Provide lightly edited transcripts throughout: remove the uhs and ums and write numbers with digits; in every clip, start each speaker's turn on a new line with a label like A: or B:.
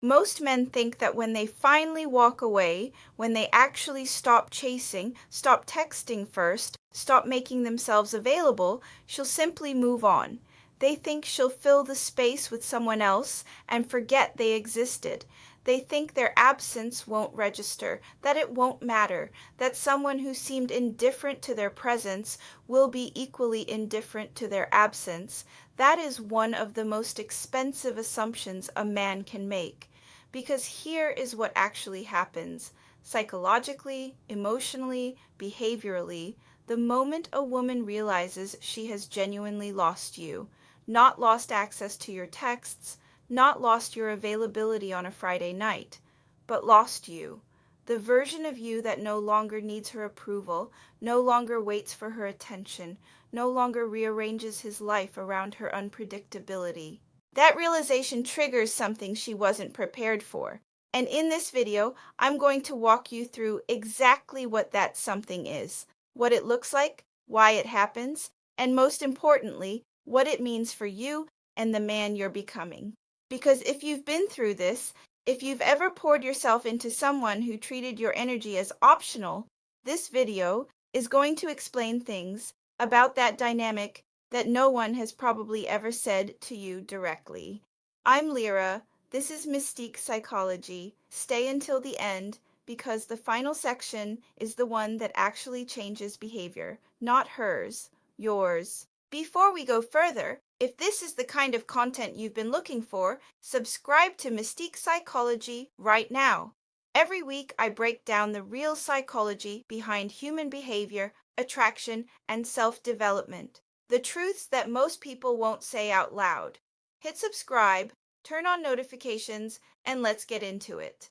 A: Most men think that when they finally walk away, when they actually stop chasing, stop texting first, stop making themselves available, she'll simply move on. They think she'll fill the space with someone else and forget they existed. They think their absence won't register, that it won't matter, that someone who seemed indifferent to their presence will be equally indifferent to their absence. That is one of the most expensive assumptions a man can make. Because here is what actually happens psychologically, emotionally, behaviorally, the moment a woman realizes she has genuinely lost you, not lost access to your texts, not lost your availability on a Friday night, but lost you. The version of you that no longer needs her approval, no longer waits for her attention, no longer rearranges his life around her unpredictability. That realization triggers something she wasn't prepared for. And in this video, I'm going to walk you through exactly what that something is, what it looks like, why it happens, and most importantly, what it means for you and the man you're becoming. Because if you've been through this, if you've ever poured yourself into someone who treated your energy as optional, this video is going to explain things about that dynamic that no one has probably ever said to you directly. I'm Lyra. This is Mystique Psychology. Stay until the end because the final section is the one that actually changes behavior, not hers, yours. Before we go further, if this is the kind of content you've been looking for, subscribe to Mystique Psychology right now. Every week, I break down the real psychology behind human behavior, attraction, and self-development. The truths that most people won't say out loud. Hit subscribe, turn on notifications, and let's get into it.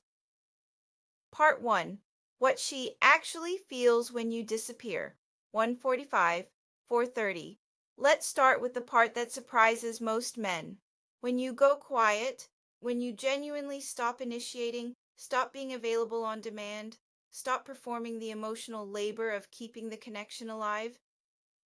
A: Part 1. What she actually feels when you disappear. 1:45, 4:30. Let's start with the part that surprises most men. When you go quiet, when you genuinely stop initiating, stop being available on demand, stop performing the emotional labor of keeping the connection alive,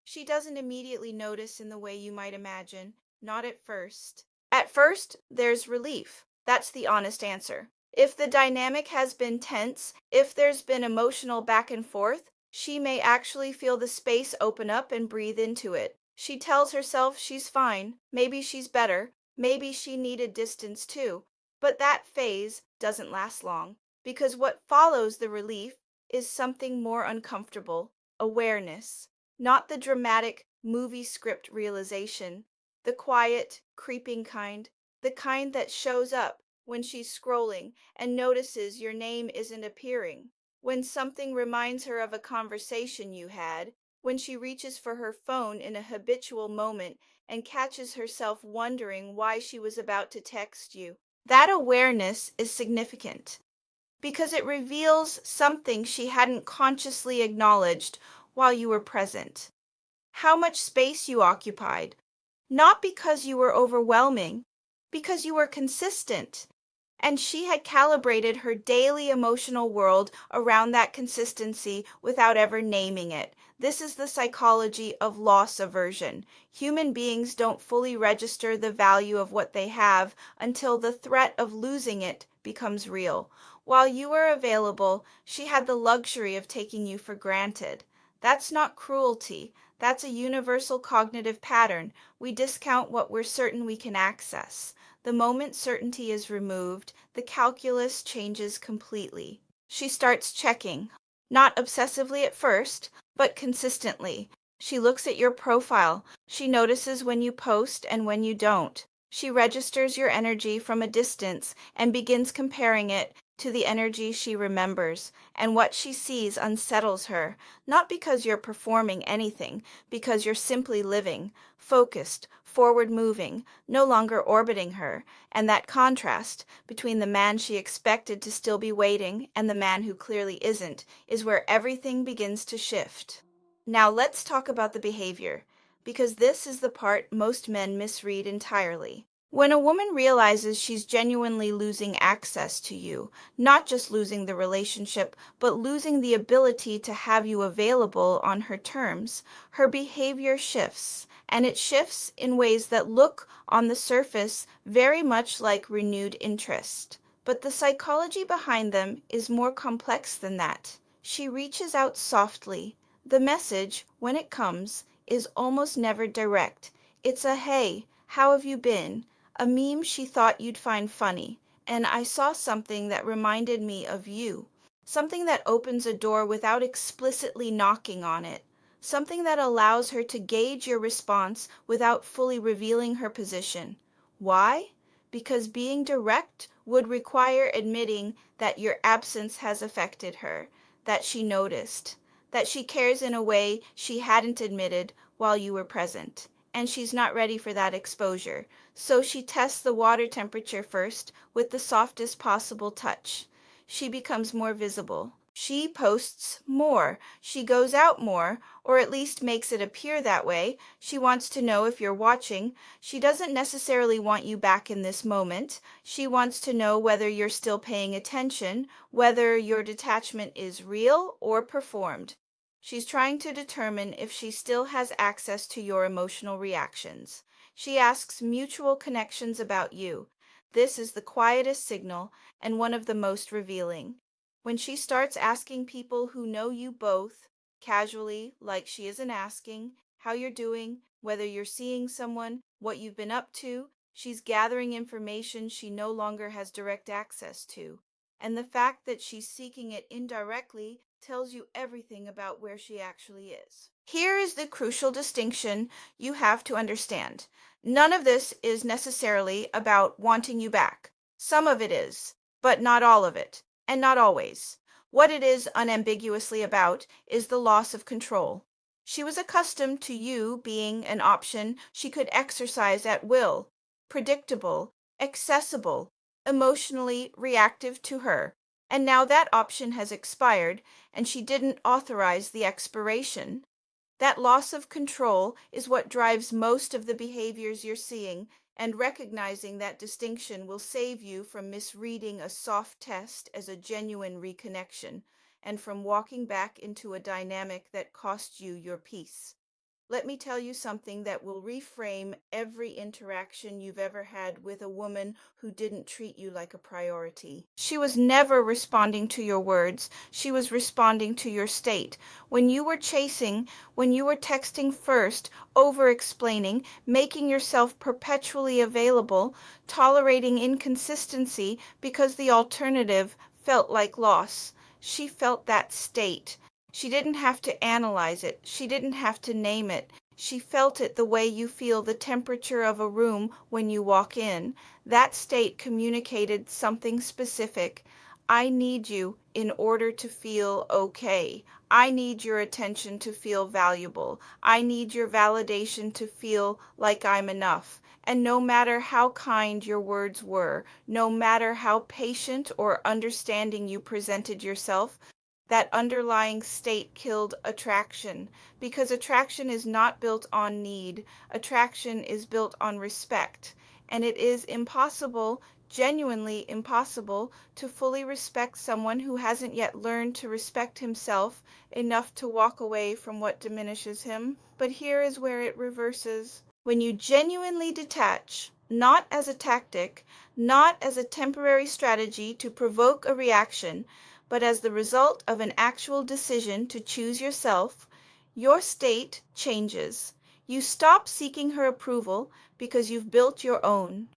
A: she doesn't immediately notice in the way you might imagine, not at first. At first, there's relief. That's the honest answer. If the dynamic has been tense, if there's been emotional back and forth, she may actually feel the space open up and breathe into it. She tells herself she's fine, maybe she's better, maybe she needed distance too. But that phase doesn't last long, because what follows the relief is something more uncomfortable: awareness. Not the dramatic movie script realization, the quiet, creeping kind, the kind that shows up when she's scrolling and notices your name isn't appearing, when something reminds her of a conversation you had, when she reaches for her phone in a habitual moment and catches herself wondering why she was about to text you. That awareness is significant because it reveals something she hadn't consciously acknowledged while you were present. How much space you occupied, not because you were overwhelming, because you were consistent. And she had calibrated her daily emotional world around that consistency without ever naming it. This is the psychology of loss aversion. Human beings don't fully register the value of what they have until the threat of losing it becomes real. While you were available, she had the luxury of taking you for granted. That's not cruelty. That's a universal cognitive pattern. We discount what we're certain we can access. The moment certainty is removed, the calculus changes completely. She starts checking, not obsessively at first, but consistently. She looks at your profile. She notices when you post and when you don't. She registers your energy from a distance and begins comparing it to the energy she remembers, and what she sees unsettles her, not because you're performing anything, because you're simply living, focused, forward moving, no longer orbiting her, and that contrast between the man she expected to still be waiting and the man who clearly isn't is where everything begins to shift. Now let's talk about the behavior, because this is the part most men misread entirely. When a woman realizes she's genuinely losing access to you, not just losing the relationship, but losing the ability to have you available on her terms, her behavior shifts, and it shifts in ways that look on the surface very much like renewed interest. But the psychology behind them is more complex than that. She reaches out softly. The message, when it comes, is almost never direct. It's a "Hey, how have you been?" A meme she thought you'd find funny. And I saw something that reminded me of you. Something that opens a door without explicitly knocking on it. Something that allows her to gauge your response without fully revealing her position. Why? Because being direct would require admitting that your absence has affected her, that she noticed, that she cares in a way she hadn't admitted while you were present. And she's not ready for that exposure. So she tests the water temperature first with the softest possible touch. She becomes more visible. She posts more. She goes out more, or at least makes it appear that way. She wants to know if you're watching. She doesn't necessarily want you back in this moment. She wants to know whether you're still paying attention, whether your detachment is real or performed. She's trying to determine if she still has access to your emotional reactions. She asks mutual connections about you. This is the quietest signal and one of the most revealing. When she starts asking people who know you both, casually, like she isn't asking, how you're doing, whether you're seeing someone, what you've been up to, she's gathering information she no longer has direct access to. And the fact that she's seeking it indirectly tells you everything about where she actually is. Here is the crucial distinction you have to understand. None of this is necessarily about wanting you back. Some of it is, but not all of it, and not always. What it is unambiguously about is the loss of control. She was accustomed to you being an option she could exercise at will, predictable, accessible, emotionally reactive to her. And now that option has expired, and she didn't authorize the expiration. That loss of control is what drives most of the behaviors you're seeing, and recognizing that distinction will save you from misreading a soft test as a genuine reconnection, and from walking back into a dynamic that cost you your peace. Let me tell you something that will reframe every interaction you've ever had with a woman who didn't treat you like a priority. She was never responding to your words. She was responding to your state. When you were chasing, when you were texting first, over-explaining, making yourself perpetually available, tolerating inconsistency because the alternative felt like loss, she felt that state. She didn't have to analyze it. She didn't have to name it. She felt it the way you feel the temperature of a room when you walk in. That state communicated something specific. I need you in order to feel okay. I need your attention to feel valuable. I need your validation to feel like I'm enough. And no matter how kind your words were, no matter how patient or understanding you presented yourself, that underlying state killed attraction, because attraction is not built on need. Attraction is built on respect. And it is impossible, genuinely impossible, to fully respect someone who hasn't yet learned to respect himself enough to walk away from what diminishes him. But here is where it reverses. When you genuinely detach, not as a tactic, not as a temporary strategy to provoke a reaction, but as the result of an actual decision to choose yourself, your state changes. You stop seeking her approval because you've built your own.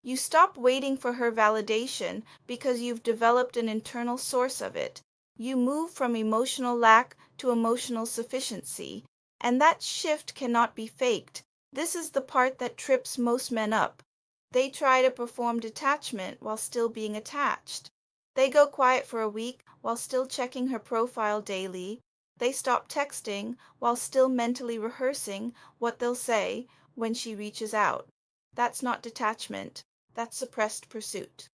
A: You stop waiting for her validation because you've developed an internal source of it. You move from emotional lack to emotional sufficiency. And that shift cannot be faked. This is the part that trips most men up. They try to perform detachment while still being attached. They go quiet for a week while still checking her profile daily. They stop texting while still mentally rehearsing what they'll say when she reaches out. That's not detachment. That's suppressed pursuit.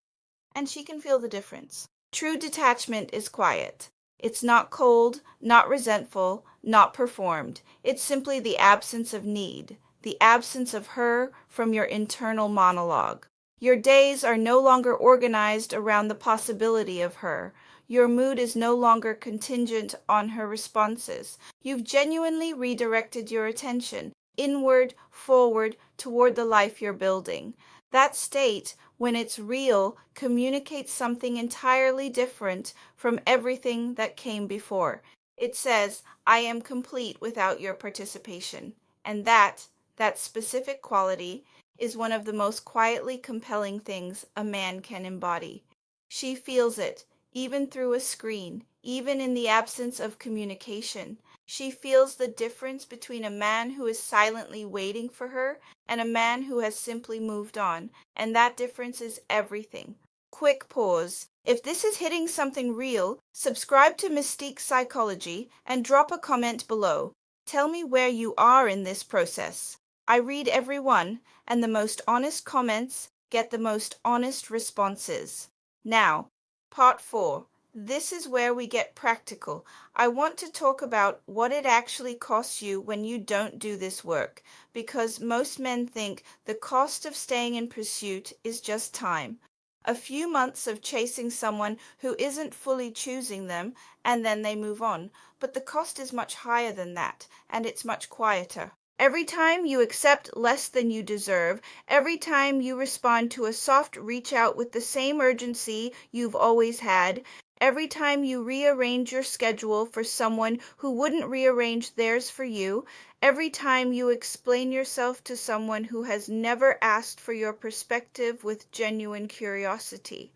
A: And she can feel the difference. True detachment is quiet. It's not cold, not resentful, not performed. It's simply the absence of need, the absence of her from your internal monologue. Your days are no longer organized around the possibility of her. Your mood is no longer contingent on her responses. You've genuinely redirected your attention inward, forward, toward the life you're building. That state, when it's real, communicates something entirely different from everything that came before. It says, I am complete without your participation. And that specific quality, is one of the most quietly compelling things a man can embody. She feels it, even through a screen, even in the absence of communication. She feels the difference between a man who is silently waiting for her and a man who has simply moved on, and that difference is everything. Quick pause. If this is hitting something real, subscribe to Mystique Psychology and drop a comment below. Tell me where you are in this process. I read every one, and the most honest comments get the most honest responses. Now, part 4. This is where we get practical. I want to talk about what it actually costs you when you don't do this work, because most men think the cost of staying in pursuit is just time. A few months of chasing someone who isn't fully choosing them, and then they move on. But the cost is much higher than that, and it's much quieter. Every time you accept less than you deserve, every time you respond to a soft reach out with the same urgency you've always had, every time you rearrange your schedule for someone who wouldn't rearrange theirs for you, every time you explain yourself to someone who has never asked for your perspective with genuine curiosity,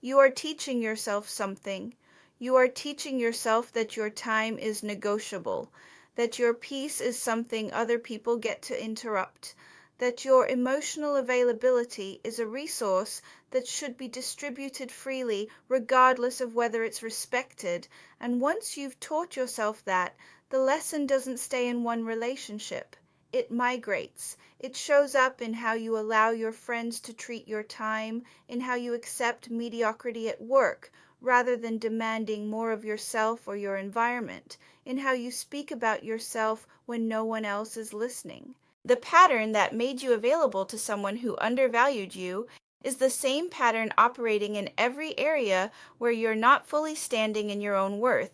A: you are teaching yourself something. You are teaching yourself that your time is negotiable, that your peace is something other people get to interrupt, that your emotional availability is a resource that should be distributed freely regardless of whether it's respected. And once you've taught yourself that, the lesson doesn't stay in one relationship. It migrates. It shows up in how you allow your friends to treat your time, in how you accept mediocrity at work rather than demanding more of yourself or your environment, in how you speak about yourself when no one else is listening. The pattern that made you available to someone who undervalued you is the same pattern operating in every area where you're not fully standing in your own worth.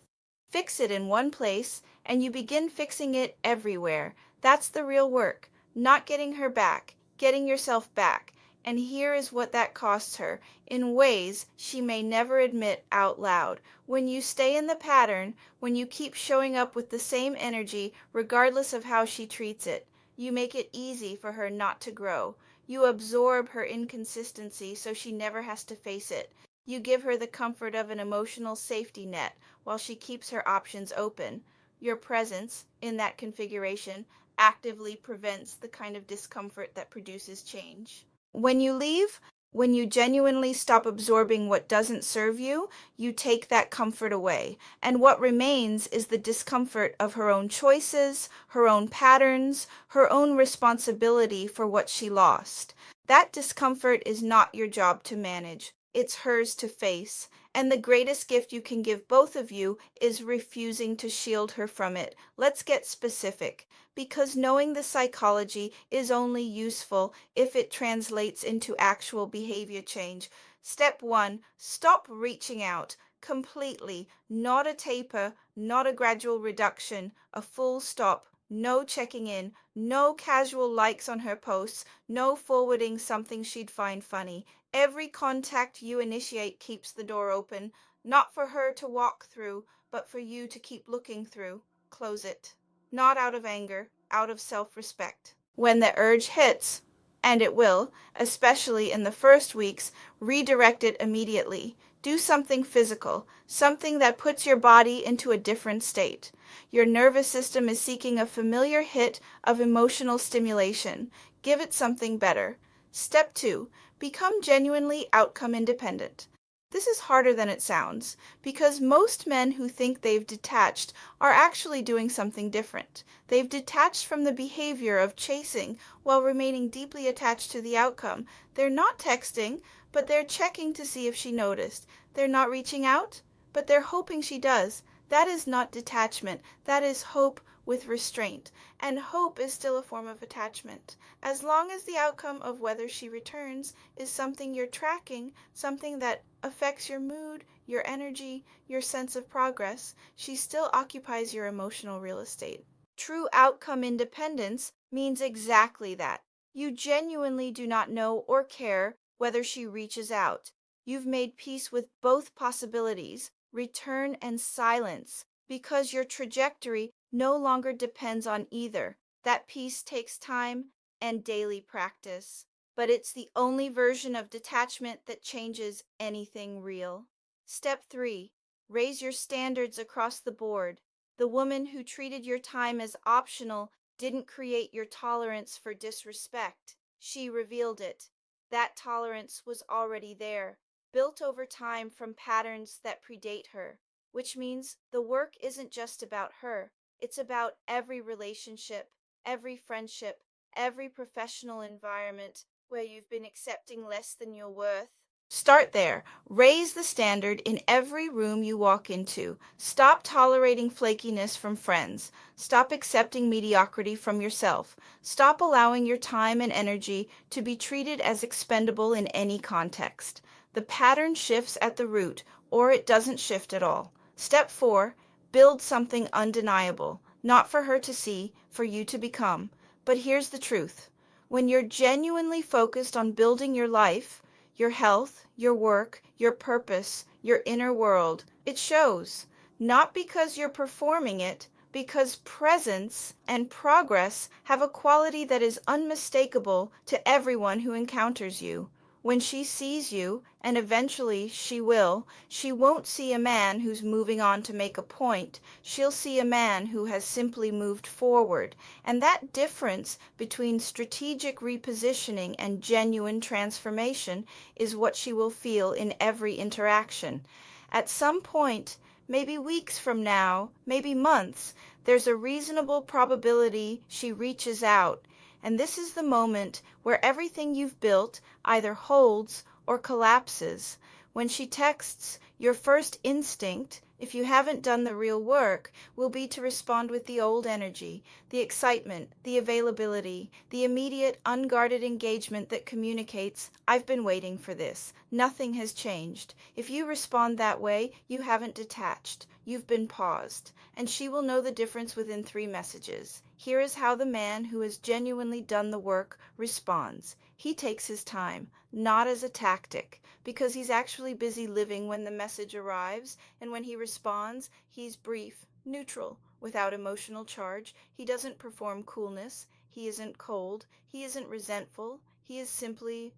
A: Fix it in one place, and you begin fixing it everywhere. That's the real work. Not getting her back, getting yourself back. And here is what that costs her, in ways she may never admit out loud. When you stay in the pattern, when you keep showing up with the same energy, regardless of how she treats it, you make it easy for her not to grow. You absorb her inconsistency so she never has to face it. You give her the comfort of an emotional safety net while she keeps her options open. Your presence, in that configuration, actively prevents the kind of discomfort that produces change. When you leave, when you genuinely stop absorbing what doesn't serve you, you take that comfort away. And what remains is the discomfort of her own choices, her own patterns, her own responsibility for what she lost. That discomfort is not your job to manage. It's hers to face. And the greatest gift you can give both of you is refusing to shield her from it. Let's get specific, because knowing the psychology is only useful if it translates into actual behavior change. Step 1, stop reaching out completely. Not a taper, not a gradual reduction, a full stop. No checking in, no casual likes on her posts, no forwarding something she'd find funny. Every contact you initiate keeps the door open, not for her to walk through, but for you to keep looking through. Close it. Not out of anger, out of self-respect. When the urge hits, and it will, especially in the first weeks, redirect it immediately. Do something physical, something that puts your body into a different state. Your nervous system is seeking a familiar hit of emotional stimulation. Give it something better. Step 2, become genuinely outcome independent. This is harder than it sounds, because most men who think they've detached are actually doing something different. They've detached from the behavior of chasing while remaining deeply attached to the outcome. They're not texting, but they're checking to see if she noticed. They're not reaching out, but they're hoping she does. That is not detachment. That is hope with restraint. And hope is still a form of attachment. As long as the outcome of whether she returns is something you're tracking, something that affects your mood, your energy, your sense of progress, she still occupies your emotional real estate. True outcome independence means exactly that. You genuinely do not know or care whether she reaches out. You've made peace with both possibilities, return and silence, because your trajectory no longer depends on either. That peace takes time and daily practice, but it's the only version of detachment that changes anything real. Step 3. Raise your standards across the board. The woman who treated your time as optional didn't create your tolerance for disrespect. She revealed it. That tolerance was already there, built over time from patterns that predate her, which means the work isn't just about her. It's about every relationship, every friendship, every professional environment where you've been accepting less than your worth. Start there. Raise the standard in every room you walk into. Stop tolerating flakiness from friends. Stop accepting mediocrity from yourself. Stop allowing your time and energy to be treated as expendable in any context. The pattern shifts at the root, or it doesn't shift at all. Step 4. Build something undeniable, not for her to see, for you to become. But here's the truth. When you're genuinely focused on building your life, your health, your work, your purpose, your inner world, it shows. Not because you're performing it, because presence and progress have a quality that is unmistakable to everyone who encounters you. When she sees you, and eventually she will, she won't see a man who's moving on to make a point. She'll see a man who has simply moved forward. And that difference between strategic repositioning and genuine transformation is what she will feel in every interaction. At some point, maybe weeks from now, maybe months, there's a reasonable probability she reaches out, and this is the moment where everything you've built either holds or collapses. When she texts, your first instinct, if you haven't done the real work, will be to respond with the old energy, the excitement, the availability, the immediate, unguarded engagement that communicates, I've been waiting for this. Nothing has changed. If you respond that way, you haven't detached. You've been paused. And she will know the difference within 3 messages. Here is how the man who has genuinely done the work responds. He takes his time, not as a tactic, because he's actually busy living when the message arrives, and when he responds, he's brief, neutral, without emotional charge. He doesn't perform coolness. He isn't cold. He isn't resentful. He is simply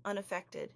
A: unaffected,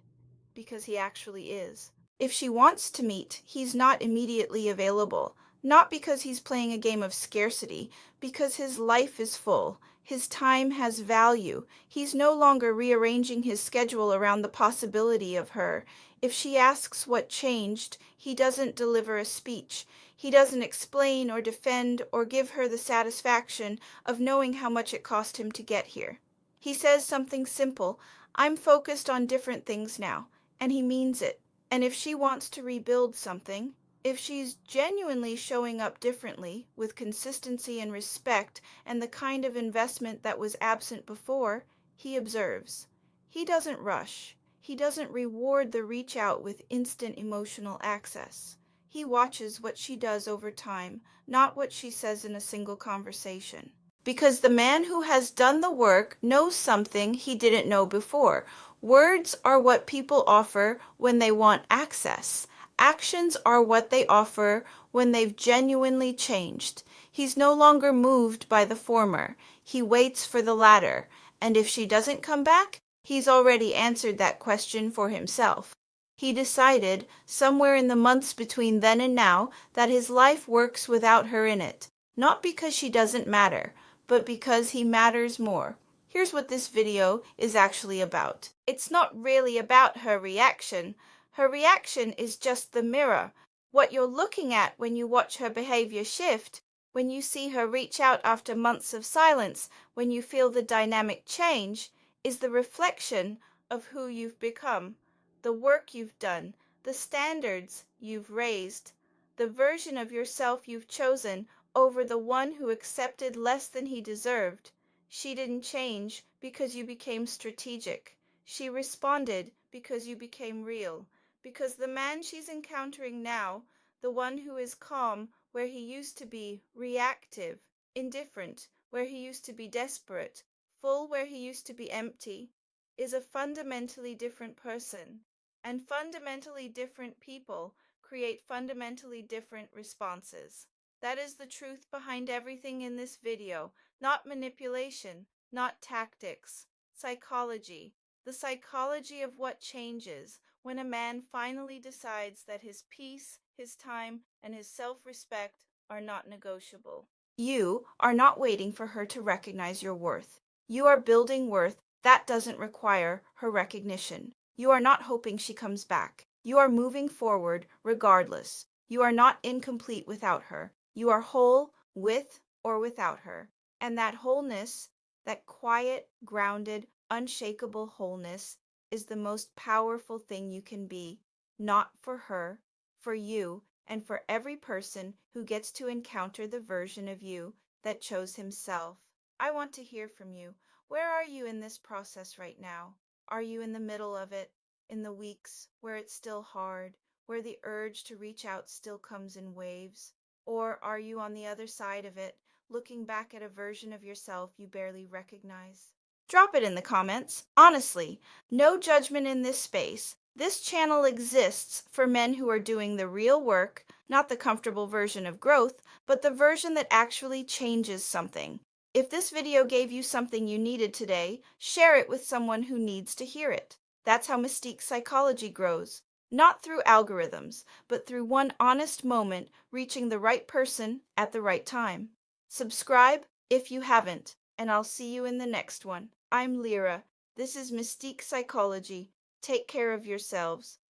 A: because he actually is. If she wants to meet, he's not immediately available, not because he's playing a game of scarcity, because his life is full. His time has value. He's no longer rearranging his schedule around the possibility of her. If she asks what changed, he doesn't deliver a speech. He doesn't explain or defend or give her the satisfaction of knowing how much it cost him to get here. He says something simple, I'm focused on different things now, and he means it. And if she wants to rebuild something, if she's genuinely showing up differently, with consistency and respect and the kind of investment that was absent before, he observes. He doesn't rush. He doesn't reward the reach out with instant emotional access. He watches what she does over time, not what she says in a single conversation. Because the man who has done the work knows something he didn't know before. Words are what people offer when they want access. Actions are what they offer when they've genuinely changed. He's no longer moved by the former. He waits for the latter. And if she doesn't come back, he's already answered that question for himself. He decided, somewhere in the months between then and now, that his life works without her in it. Not because she doesn't matter, but because he matters more. Here's what this video is actually about. It's not really about her reaction. Her reaction is just the mirror. What you're looking at when you watch her behavior shift, when you see her reach out after months of silence, when you feel the dynamic change, is the reflection of who you've become, the work you've done, the standards you've raised, the version of yourself you've chosen over the one who accepted less than he deserved. She didn't change because you became strategic. She responded because you became real. Because the man she's encountering now, the one who is calm where he used to be reactive, indifferent where he used to be desperate, full where he used to be empty, is a fundamentally different person, and fundamentally different people create fundamentally different responses. That is the truth behind everything in this video, not manipulation, not tactics, psychology. The psychology of what changes when a man finally decides that his peace, his time, and his self respect are not negotiable. You are not waiting for her to recognize your worth. You are building worth that doesn't require her recognition. You are not hoping she comes back. You are moving forward regardless. You are not incomplete without her. You are whole with or without her. And that wholeness, that quiet, grounded, unshakable wholeness, is the most powerful thing you can be, not for her, for you, and for every person who gets to encounter the version of you that chose himself. I want to hear from you. Where are you in this process right now? Are you in the middle of it, in the weeks where it's still hard, where the urge to reach out still comes in waves? Or are you on the other side of it, looking back at a version of yourself you barely recognize? Drop it in the comments. Honestly, no judgment in this space. This channel exists for men who are doing the real work, not the comfortable version of growth, but the version that actually changes something. If this video gave you something you needed today, share it with someone who needs to hear it. That's how Mystique psychology grows. Not through algorithms, but through one honest moment reaching the right person at the right time. Subscribe if you haven't, and I'll see you in the next one. I'm Lyra. This is Mystique Psychology. Take care of yourselves.